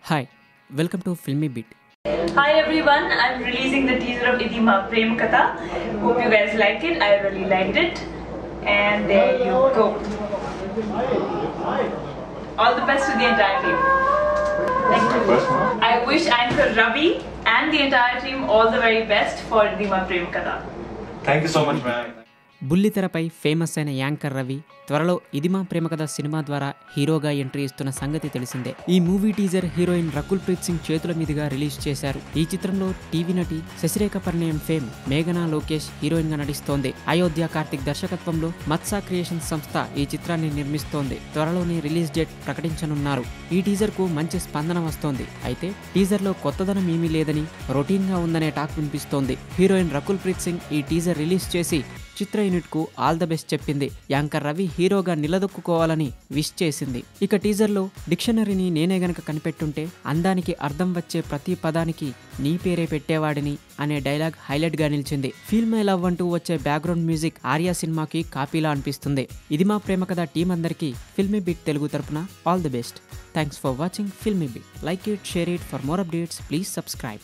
Hi, welcome to Filmy Beat. Hi everyone, I'm releasing the teaser of Idima Prem Katha. Hope you guys like it. I really liked it. And there you go. All the best to the entire team. Thank you. I wish Anchor Ravi and the entire team all the very best for Idima Prem Katha. Thank you so much, man. బుల్లితెరపై famous అయిన anchor Ravi త్వరలో ఇదిమా ప్రేమ కథ cinema ద్వారా హీరోగా entry ఇస్తున్న సంగతి తెలిసిందే. ఈ movie teaser heroine Rakul Preet Singh చేతుల మీదుగా రిలీజ్ చేశారు. ఈ చిత్రంలో టీవీ నటి శశిరేఖ పరిణయం ఫేమ్ మేఘనా లోకేష్ హీరోయిన్ గా నటిస్తోంది. అయోధ్య కార్తిక్ దర్శకత్వంలో మత్సా క్రియేషన్స్ సంస్థ ఈ చిత్రాన్ని నిర్మిస్తోంది. త్వరలోనే రిలీజ్ డేట్ ప్రకటించనున్నారు. ఈ టీజర్ కు మంచి స్పందన వస్తోంది. అయితే టీజర్ లో కొత్తదనం ఏమీ లేదని రొటీన్ గా ఉందనే టాక్ వినిపిస్తోంది. హీరోయిన్ రకుల్ ప్రీత్ సింగ్ ఈ టీజర్ రిలీజ్ చేసి చిత్ర యూనిట్ కు ఆల్ ద బెస్ట్ చెప్పింది. యాంకర్ రవి హీరోగా నిలదొక్కుకోవాలని విష్ చేసింది. ఇక టీజర్ లో డిక్షనరీని నేనే గనక కనిపెట్టుంటే అందానికి అర్థం వచ్చే ప్రతి పదానికి నీ పేరే పెట్టేవాడిని అనే డైలాగ్ హైలైట్ గా నిలిచింది. ఫీల్ మై లవ్ అంటూ వచ్చే బ్యాక్గ్రౌండ్ మ్యూజిక్ ఆర్యా సినిమాకి కాపీలా అనిపిస్తుంది. ఇది మా ప్రేమ కథ టీం అందరికీ ఫిల్మీ బీట్ తెలుగు తరపున all the best. Thanks for watching filmy beat. Like it, share it. For more updates please subscribe.